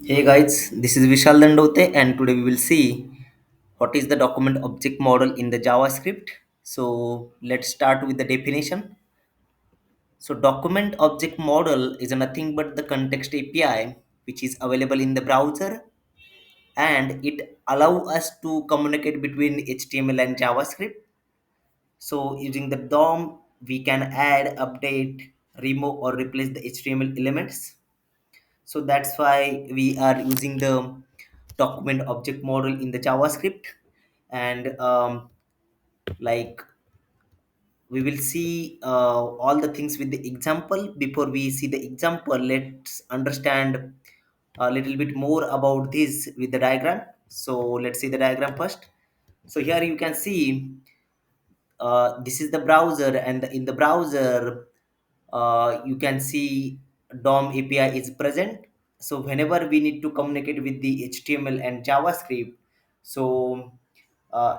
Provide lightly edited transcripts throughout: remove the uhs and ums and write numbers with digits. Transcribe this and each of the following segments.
Hey guys, this is Vishal Dandote and today we will see what is the document object model in the JavaScript. So let's start with the definition. So document object model is nothing but the context API which is available in the browser, and it allow us to communicate between HTML and JavaScript. So using the DOM we can add, update, remove or replace the HTML elements. So that's why we are using the document object model in the JavaScript. And like we will see all the things with the example. Before we see the example, let's understand a little bit more about this with the diagram. So let's see the diagram first. So here you can see this is the browser, and in the browser you can see DOM API is present. So whenever we need to communicate with the HTML and JavaScript, so uh,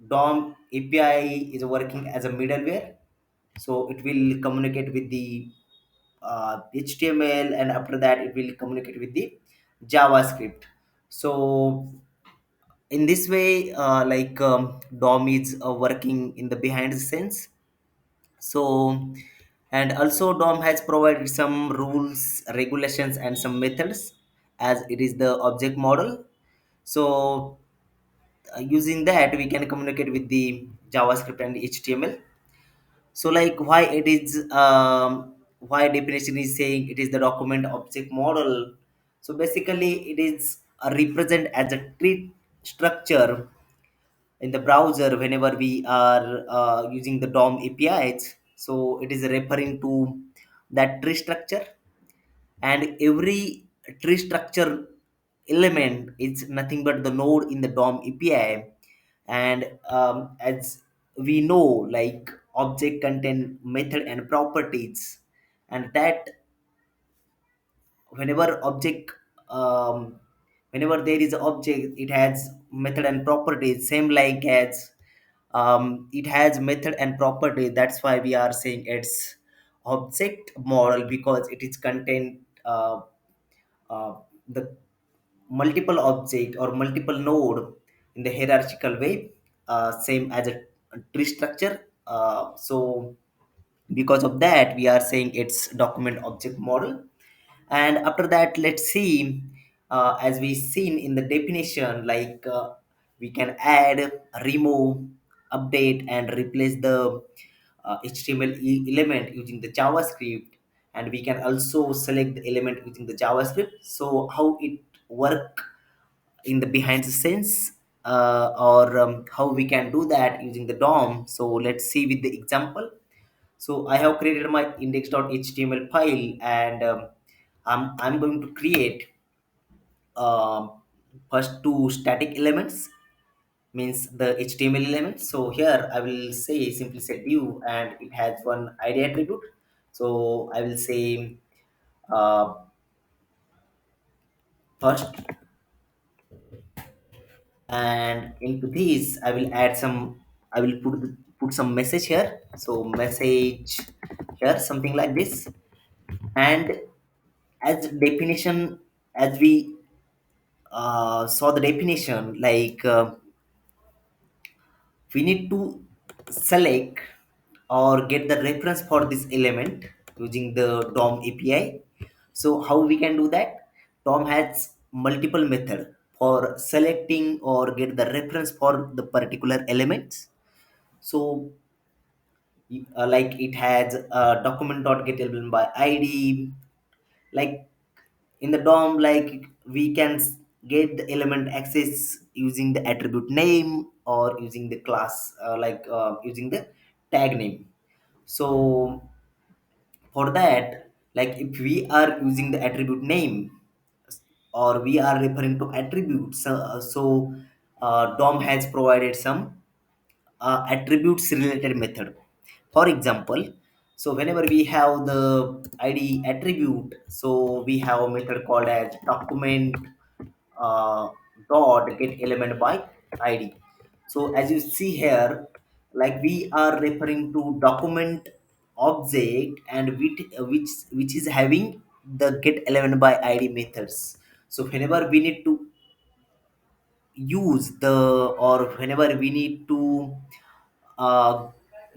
DOM API is working as a middleware. So it will communicate with the HTML, and after that it will communicate with the JavaScript. So in this way, DOM is working in the behind the scenes. So, and also DOM has provided some rules, regulations, and some methods as it is the object model. So, using that, we can communicate with the JavaScript and HTML. So, like why it is, why definition is saying it is the document object model. So, basically, it is represent as a tree structure in the browser whenever we are using the DOM APIs. So it is referring to that tree structure, and every tree structure element is nothing but the node in the DOM API. And as we know, like object contain method and properties, and that whenever object whenever there is an object, it has method and properties, same like as it has method and property. That's why we are saying it's object model, because it is contain uh, the multiple object or multiple node in the hierarchical way, same as a tree structure. So because of that we are saying it's document object model. And after that, let's see, as we seen in the definition, we can add, remove, update and replace the HTML element using the JavaScript, and we can also select the element using the JavaScript. So how it work in the behind the scenes, or how we can do that using the DOM. So let's see with the example. So I have created my index.html file, and I'm going to create um, first two static elements, means the HTML elements. So here I will say simply set view, and it has one ID attribute. So I will say uh, first, and into this I will add some. I will put some message here. So message here, something like this. And as definition, as we saw the definition, we need to select or get the reference for this element using the DOM API. So how we can do that? DOM has multiple method for selecting or get the reference for the particular elements. So like it has document.get element by id. Like in the DOM, like we can get the element access using the attribute name or using the class, using the tag name. So for that, like if we are using the attribute name, or we are referring to attributes, DOM has provided some attributes related method. For example, so whenever we have the id attribute, so we have a method called as document dot get element by id. So as you see here, like we are referring to document object, and which is having the get element by id methods. So whenever we need to use the, or whenever we need to uh,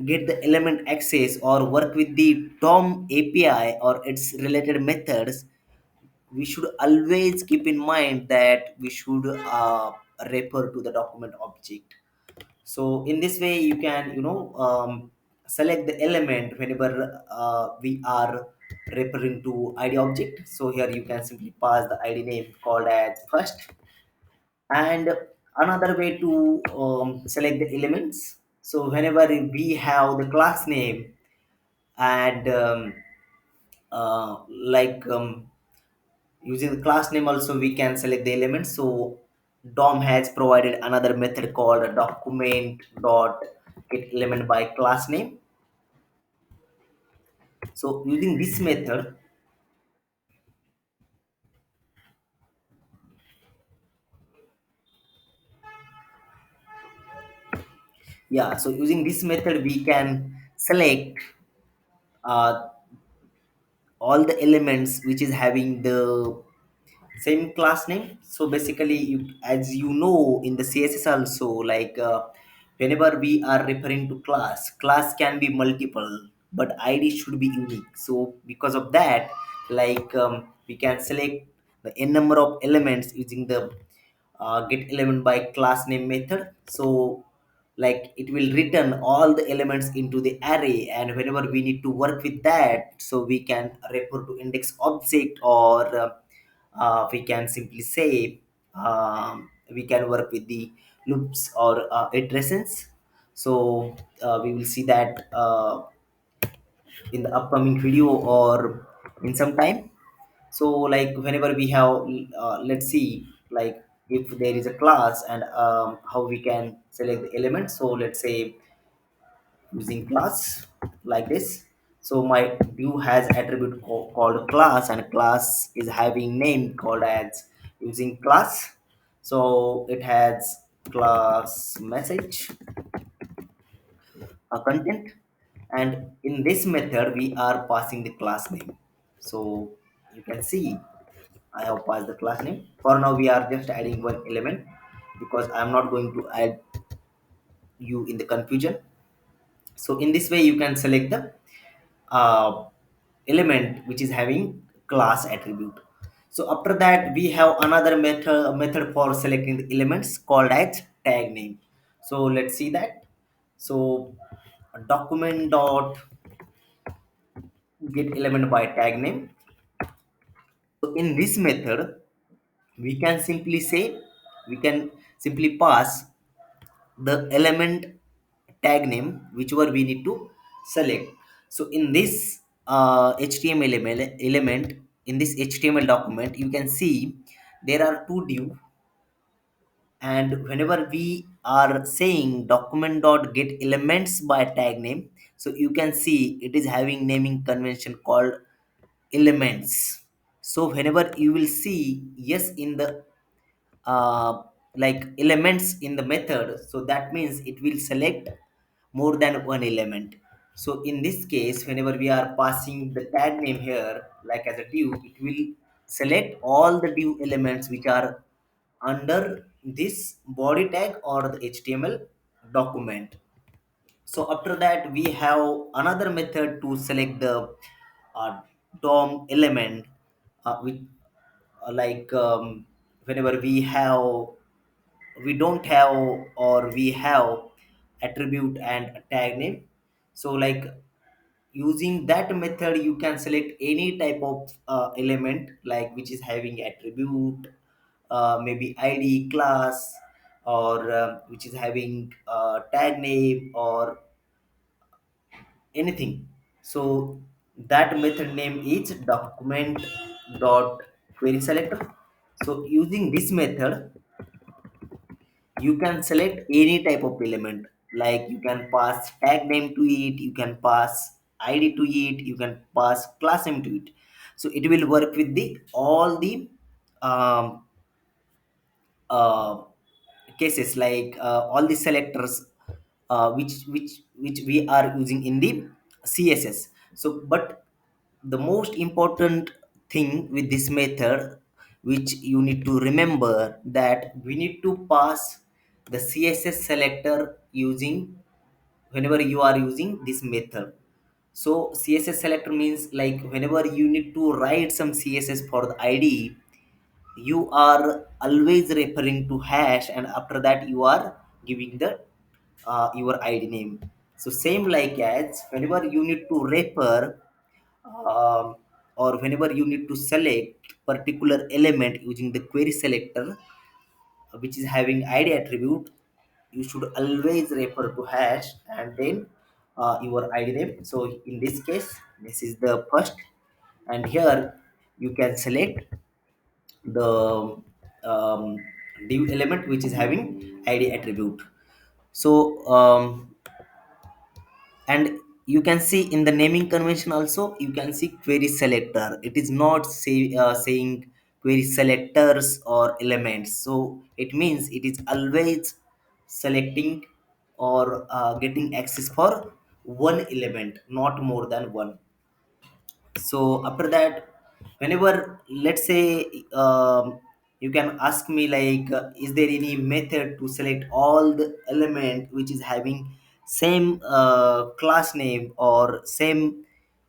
get the element access or work with the DOM API or its related methods, we should always keep in mind that we should refer to the document object. So in this way you can, select the element whenever we are referring to id object. So here you can simply pass the id name called as first. And another way to select the elements, so whenever we have the class name and like using the class name also we can select the elements. So DOM has provided another method called document dot get element by class name. So using this method, yeah, so using this method we can select uh, all the elements which is having the same class name. So basically you, as you know in the css also, like whenever we are referring to class can be multiple but id should be unique. So because of that, like we can select the n number of elements using the get element by class name method. So like it will return all the elements into the array, and whenever we need to work with that, so we can refer to index object, or we can simply say we can work with the loops or iterations. So we will see that in the upcoming video or in some time. So like whenever we have let's see, like if there is a class and how we can select the element. So let's say using class like this. So my view has attribute called class, and class is having name called as using class. So it has class message content, and in this method we are passing the class name. So you can see I have passed the class name. For now we are just adding one element because I'm not going to add you in the confusion. So in this way you can select the uh, element which is having class attribute. So after that we have another method for selecting the elements called as tag name. So let's see that. So document dot get element by tag name. So in this method we can simply say, we can simply pass the element tag name whichever we need to select. So in this html element, in this html document you can see there are two div, and whenever we are saying document dot get elements by tag name, so you can see it is having naming convention called elements. So whenever you will see yes in the like elements in the method, so that means it will select more than one element. So in this case whenever we are passing the tag name here like as a div, it will select all the div elements which are under this body tag or the html document. So after that we have another method to select the uh, DOM element, with like whenever we don't have or we have attribute and tag name. So like using that method you can select any type of element like which is having attribute, maybe id class, or which is having tag name or anything. So that method name is document dot query selector. So using this method you can select any type of element, like you can pass tag name to it, you can pass id to it, you can pass class name to it. So it will work with the all the um, uh, cases, like all the selectors which we are using in the css. So but the most important thing with this method which you need to remember, that we need to pass the css selector using whenever you are using this method. So css selector means like whenever you need to write some css for the id, you are always referring to hash, and after that you are giving the your id name. So same like as whenever you need to refer, or whenever you need to select particular element using the query selector, which is having id attribute, you should always refer to hash and then your id name. So in this case, this is the first, and here you can select the div element which is having id attribute. So and you can see in the naming convention also, you can see query selector. It is not saying query selectors or elements. So it means it is always selecting or getting access for one element, not more than one. So after that, whenever, let's say, you can ask me like, is there any method to select all the element which is having same class name or same,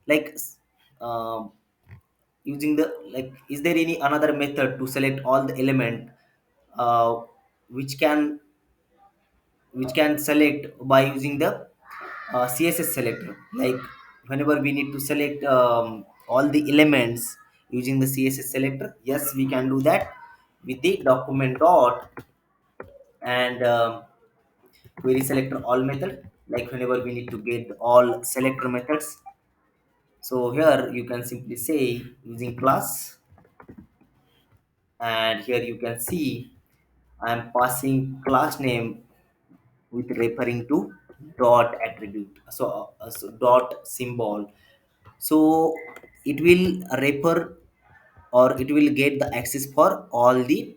like, um using the, like, is there any another method to select all the element uh, which can select by using the css selector? Like whenever we need to select all the elements using the css selector, yes, we can do that with the document dot and query selector all method. Like whenever we need to get all selector methods, so here you can simply say using class, and here you can see I'm passing class name with referring to dot attribute. So dot symbol. So it will refer, or it will get the access for all the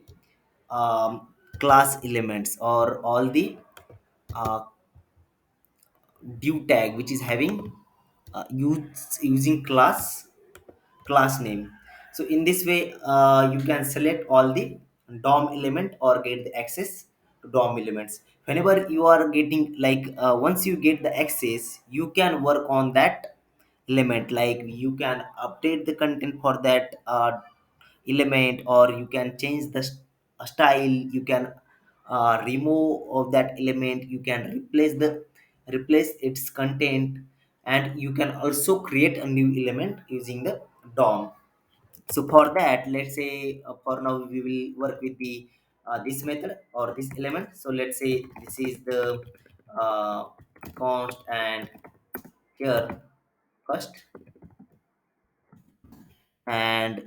class elements or all the uh, div tag which is having using class name. So in this way, you can select all the dom element or get the access to dom elements. Whenever you are getting like, once you get the access, you can work on that element. Like you can update the content for that element, or you can change the style. You can remove of that element, you can replace its content, and you can also create a new element using the dom. So for that, let's say, for now we will work with the this method or this element. So let's say this is the uh, const, and here first, and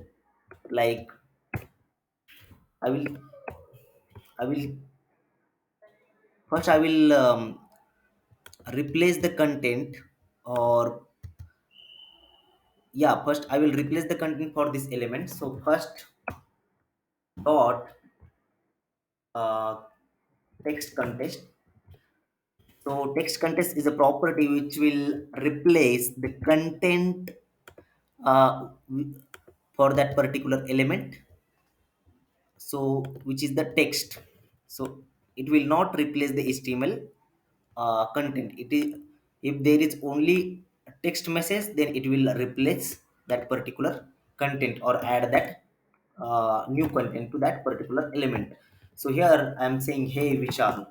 like i will I will I will replace the content, or yeah, first I will replace the content for this element. So first dot uh, text contest. So text contest is a property which will replace the content uh, w- for that particular element. So which is the text. So it will not replace the html content. It is, if there is only a text message, then it will replace that particular content or add that new content to that particular element. So here I'm saying, hey Vishal.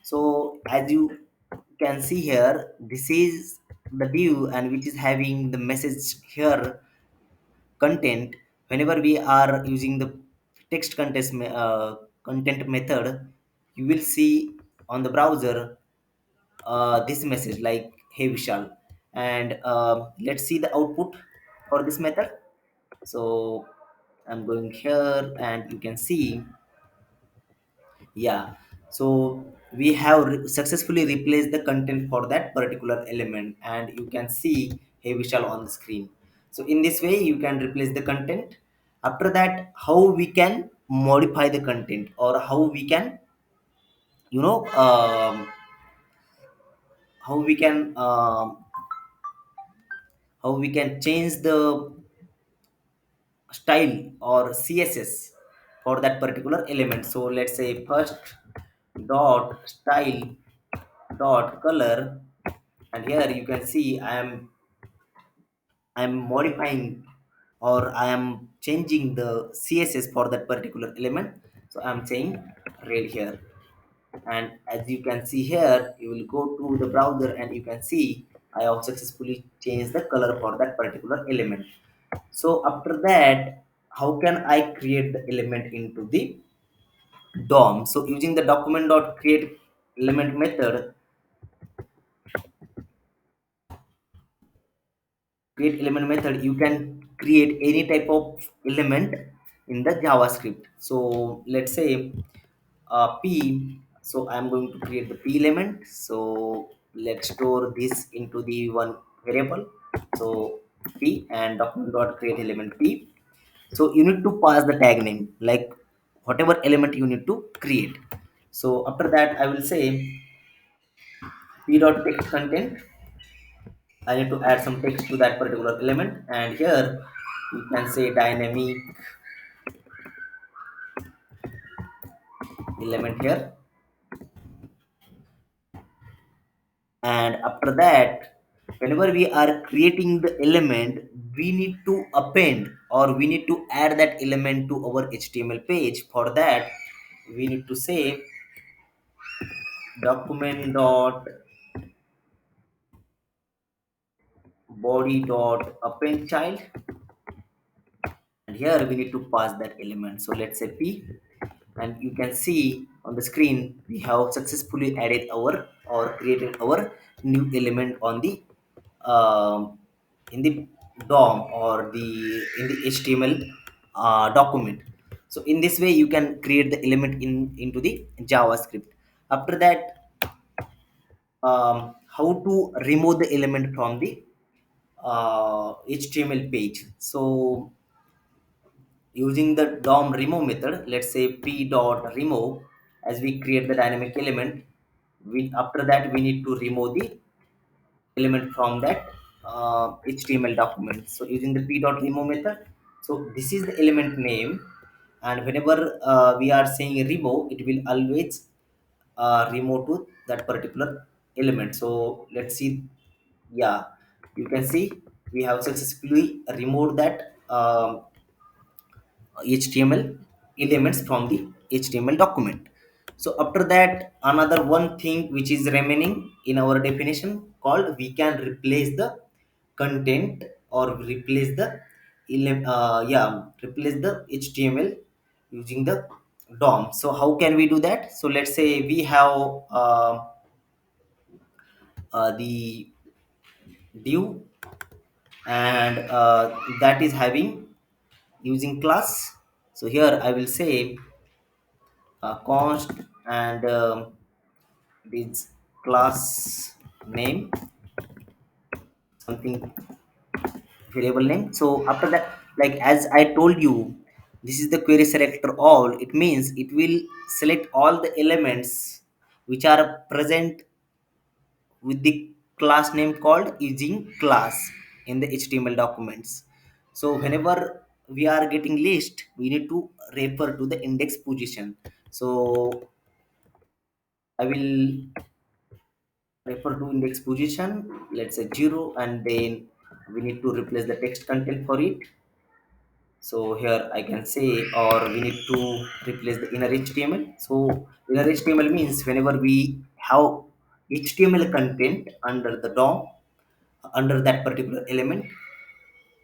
So as you can see here, this is the view, and which is having the message here content. Whenever we are using the text content method, you will see on the browser this message like, hey Vishal. And let's see the output for this method. So I'm going here, and you can see, yeah. So we have successfully replaced the content for that particular element, and you can see hey Vishal on the screen. So in this way you can replace the content. After that, how we can modify the content, or how we can, you know, how we can change the style or css for that particular element. So let's say first dot style dot color, and here you can see I am modifying, or I am changing the css for that particular element. So I'm saying red here, and as you can see here, you will go to the browser and you can see I have successfully changed the color for that particular element. So after that, how can I create the element into the DOM? So using the document dot create element method, you can create any type of element in the JavaScript. So let's say p. So I'm going to create the p element. So let's store this into the one variable. So p and document dot create element p. So you need to pass the tag name, like whatever element you need to create. So after that, I will say p dot text content. I need to add some text to that particular element, and here you can say dynamic element here. And after that, whenever we are creating the element, we need to append, or we need to add that element to our HTML page. For that, we need to say document dot body dot append child, and here we need to pass that element. So let's say p, and you can see on the screen we have successfully added our, or created our new element on the in the DOM, or the in the HTML document. So in this way you can create the element in into the JavaScript. After that, how to remove the element from the HTML page. So using the DOM remove method, let's say p dot remove, as we create the dynamic element, we after that we need to remove the element from that HTML document. So using the p dot remove method, so this is the element name, and whenever we are saying remove, it will always remove to that particular element. So let's see, yeah, you can see we have successfully removed that HTML elements from the HTML document. So after that, another one thing which is remaining in our definition called, we can replace the content, or replace the replace the HTML using the DOM. So how can we do that? So let's say we have the div, and that is having using class. So here I will say const, and this class name, something variable name. So after that, like as I told you, this is the query selector all. It means it will select all the elements which are present with the class name called using class in the HTML documents. So whenever we are getting list, we need to refer to the index position. So I will refer to index position, let's say 0, and then we need to replace the text content for it. So here I can say, or we need to replace the inner HTML. So inner HTML means whenever we have HTML content under the DOM, under that particular element,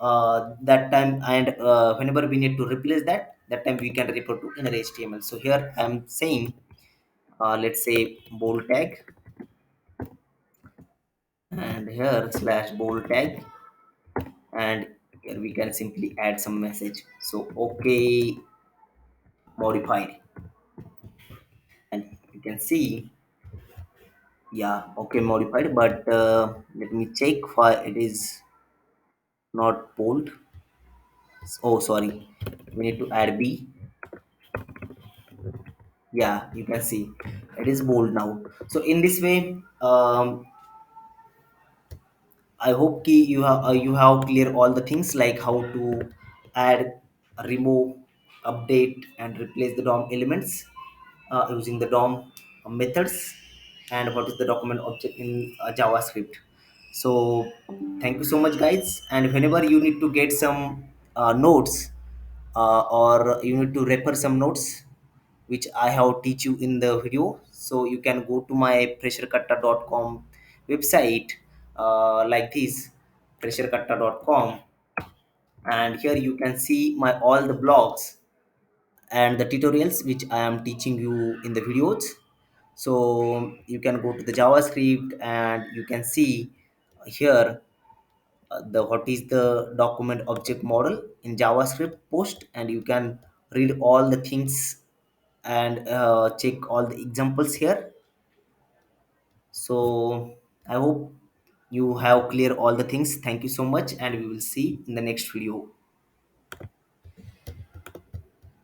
that time, and whenever we need to replace that time we can refer to inner HTML. So here I'm saying, let's say bold tag, and here slash bold tag, and here we can simply add some message. So okay modified, and you can see, yeah, okay modified, but let me check why it is not bold. Oh sorry, we need to add b. Yeah, you can see it is bold now. So in this way, I hope ki you have clear all the things, like how to add remove, update, and replace the DOM elements using the DOM methods, and what is the document object in JavaScript. So, thank you so much, guys. And whenever you need to get some notes or you need to refer some notes, which I have teach you in the video, so you can go to my fresherkatta.com website like this, fresherkatta.com, and here you can see my all the blogs and the tutorials which I am teaching you in the videos. So you can go to the JavaScript and you can see here the what is the document object model in JavaScript post, and you can read all the things and check all the examples here. So I hope you have clear all the things. Thank you so much, and we will see in the next video.